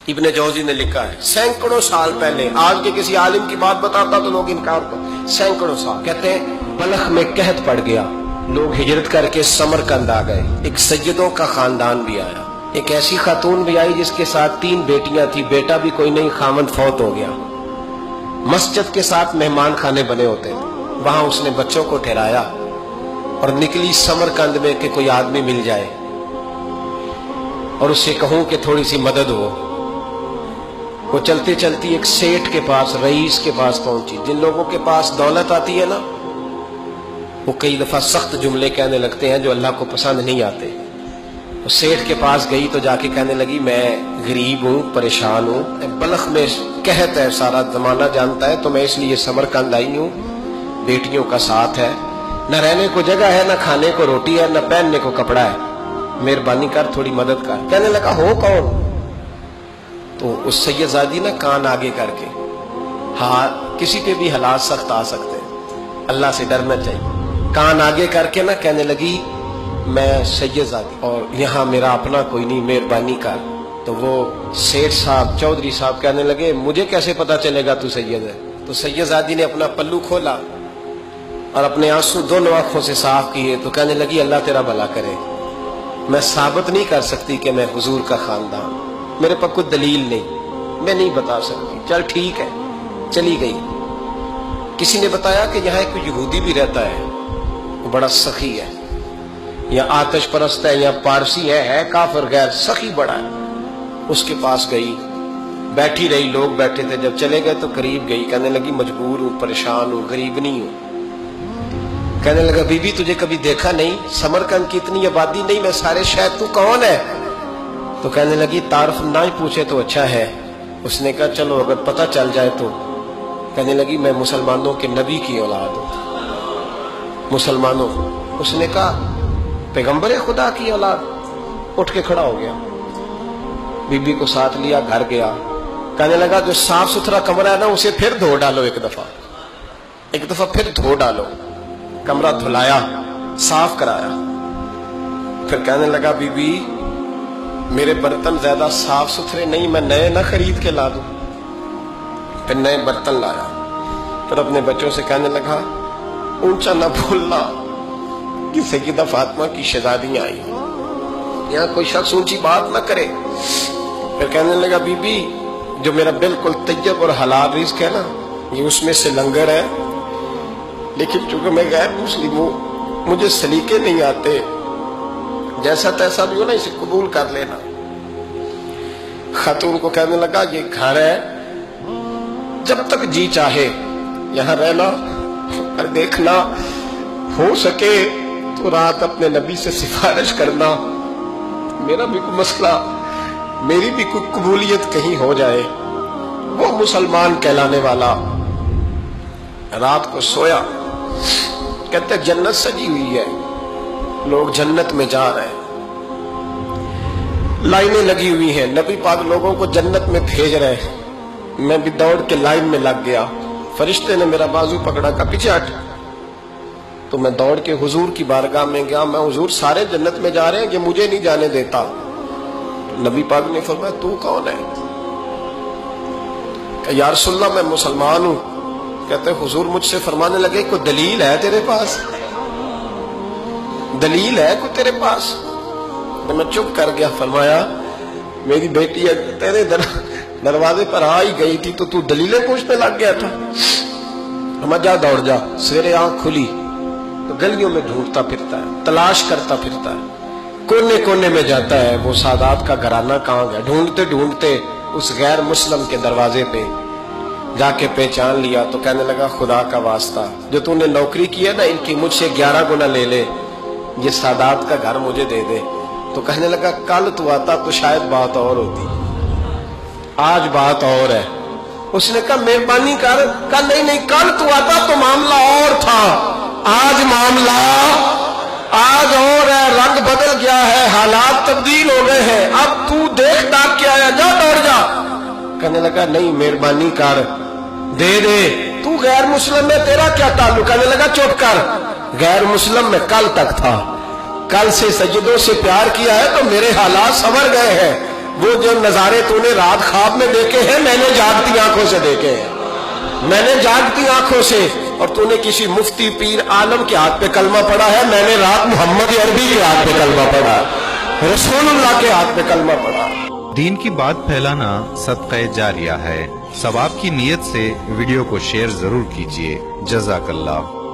ابن جوزی نے لکھا ہے سینکڑوں سال پہلے، آج کے کسی عالم کی بات بتاتا تو لوگ انکار کرتے، سینکڑوں سال، کہتے ہیں بلخ میں قحط پڑ گیا، لوگ ہجرت کر کے سمرقند آ گئے، ایک سیدوں کا خاندان بھی آیا، ایک ایسی خاتون بھی آئی جس کے ساتھ 3 بیٹیاں تھی، بیٹا بھی کوئی نہیں، خامند فوت ہو گیا، مسجد کے ساتھ مہمان خانے بنے ہوتے تھے، وہاں اس نے بچوں کو ٹھہرایا اور نکلی سمرقند میں کہ کوئی آدمی مل جائے اور اس سے کہوں کہ تھوڑی سی مدد ہو۔ وہ چلتے چلتی ایک سیٹھ کے پاس، رئیس کے پاس پہنچی۔ جن لوگوں کے پاس دولت آتی ہے نا، وہ کئی دفعہ سخت جملے کہنے لگتے ہیں جو اللہ کو پسند نہیں آتے۔ وہ سیٹھ کے پاس گئی تو جا کے کہنے لگی میں غریب ہوں، پریشان ہوں، بلخ میں قحط ہے، سارا زمانہ جانتا ہے، تو میں اس لیے سمرقند آئی ہوں، بیٹیوں کا ساتھ ہے، نہ رہنے کو جگہ ہے، نہ کھانے کو روٹی ہے، نہ پہننے کو کپڑا ہے، مہربانی کر تھوڑی مدد کر۔ کہنے لگا ہو کون؟ تو اس سید زادی نے کان آگے کر کے، ہاں کسی پہ بھی حالات سخت آ سکتے ہیں، اللہ سے ڈرنا چاہیے، کان آگے کر کے نہ کہنے لگی میں سید زادی اور یہاں میرا اپنا کوئی نہیں، مہربانی کر۔ تو وہ سیٹھ صاحب، چودھری صاحب کہنے لگے مجھے کیسے پتا چلے گا تو سید ہے؟ تو سید زادی نے اپنا پلو کھولا اور اپنے آنسو دونوں آنکھوں سے صاف کیے تو کہنے لگی اللہ تیرا بھلا کرے، میں ثابت نہیں کر سکتی کہ میں حضور کا خاندان، میرے پاس کوئی دلیل نہیں، میں نہیں بتا سکتی، چل ٹھیک ہے، چلی گئی۔ کسی نے بتایا کہ یہاں ایک یہودی بھی رہتا ہے، وہ بڑا سخی ہے، یا آتش پرست ہے، یا پارسی ہے کافر غیر، سخی بڑا ہے۔ اس کے پاس گئی، بیٹھی رہی، لوگ بیٹھے تھے، جب چلے گئے تو قریب گئی، کہنے لگی مجبور ہوں، پریشان ہوں، غریب نہیں ہوں۔ کہنے لگا بی بی تجھے کبھی دیکھا نہیں، سمرقند کی اتنی آبادی نہیں، میں سارے شہر، تو کون ہے؟ تو کہنے لگی تعارف نہ ہی پوچھے تو اچھا ہے۔ اس نے کہا چلو اگر پتہ چل جائے تو۔ کہنے لگی میں مسلمانوں کے نبی کی اولاد ہوں، مسلمانوں۔ اس نے کہا پیغمبر خدا کی اولاد؟ اٹھ کے کھڑا ہو گیا، بی بی کو ساتھ لیا، گھر گیا، کہنے لگا جو صاف ستھرا کمرہ ہے نا اسے پھر دھو ڈالو، ایک دفعہ پھر دھو ڈالو۔ کمرہ دھلایا، صاف کرایا، پھر کہنے لگا بی بی میرے برتن زیادہ صاف ستھرے نہیں، میں نئے نہ خرید کے لا دوں۔ پھر نئے برتن لایا، پھر اپنے بچوں سے کہنے لگا اونچا نہ بھولنا کہ سیدہ فاطمہ کی شہزادیاں آئی، یہاں کوئی شخص اونچی بات نہ کرے۔ پھر کہنے لگا بی بی جو میرا بالکل طیب اور حلال رزق ہے نا، یہ اس میں سے لنگر ہے، لیکن چونکہ میں غیر مسلم ہوں، مجھے سلیقے نہیں آتے، جیسا تیسا بھی ہو نا اسے قبول کر لینا۔ خاتون کو کہنے لگا یہ گھر ہے، جب تک جی چاہے یہاں رہنا، اور دیکھنا ہو سکے تو رات اپنے نبی سے سفارش کرنا، میرا بھی کوئی مسئلہ، میری بھی کوئی قبولیت کہیں ہو جائے۔ وہ مسلمان کہلانے والا رات کو سویا، کہتے جنت سجی ہوئی ہے، لوگ جنت میں جا رہے ہیں، لائنیں لگی ہوئی ہیں، نبی پاک لوگوں کو جنت میں بھیج رہے ہیں، میں بھی دوڑ کے لائن میں لگ گیا، فرشتے نے میرا بازو پکڑا، کا پیچھے ہٹ، تو میں دوڑ کے حضور کی بارگاہ میں گیا، میں حضور سارے جنت میں جا رہے ہیں، یہ مجھے نہیں جانے دیتا۔ نبی پاک نے فرمایا تو کون ہے؟ کہ یا رسول اللہ میں مسلمان ہوں۔ کہتے حضور مجھ سے فرمانے لگے کوئی دلیل ہے تیرے پاس؟ دلیل ہے کوئی تیرے پاس؟ میں چپ کر گیا۔ فرمایا میری بیٹی تیرے دروازے پر آ ہی گئی تھی تو دلیلیں پوچھنے لگ گیا تھا۔ ہم جا دوڑ جا، سویرے آنکھ کھلی تو گلیوں میں ڈھونڈتا پھرتا ہے، تلاش کرتا پھرتا ہے، کونے کونے میں جاتا ہے وہ سادات کا گھرانہ کہاں گیا، ڈھونڈتے ڈھونڈتے اس غیر مسلم کے دروازے پہ جا کے پہچان لیا تو کہنے لگا خدا کا واسطہ جو تو نے نوکری کی ہے نا ان کی مجھ سے 11 گنا لے لے، یہ سادات کا گھر مجھے دے دے۔ تو کہنے لگا کل تو آتا تو شاید بات اور ہوتی، آج بات اور ہے۔ اس نے کہا مہربانی کر، کہا نہیں کل تو آتا تو معاملہ اور تھا، آج معاملہ آج اور ہے، رنگ بدل گیا ہے، حالات تبدیل ہو گئے ہیں، اب تو دیکھ ڈاک کے آیا، جا دوڑ جا۔ کہنے لگا نہیں مہربانی کر، دے دے، تو غیر مسلم میں تیرا کیا تعلق؟ کہنے لگا چپ کر، غیر مسلم میں کل تک تھا، کل سے سجدوں سے پیار کیا ہے تو میرے حالات سنور گئے ہیں، وہ جو نظارے تو نے رات خواب میں دیکھے ہیں میں نے جاگتی آنکھوں سے دیکھے ہیں، میں نے جاگتی آنکھوں سے، اور تو نے کسی مفتی پیر عالم کے ہاتھ پہ کلمہ پڑھا ہے، میں نے رات محمد عربی کے ہاتھ پہ کلمہ پڑھا، رسول اللہ کے ہاتھ پہ کلمہ پڑھا۔ دین کی بات پھیلانا صدقہ جاریہ ہے۔ ثواب کی نیت سے ویڈیو کو شیئر ضرور کیجیے۔ جزاک اللہ۔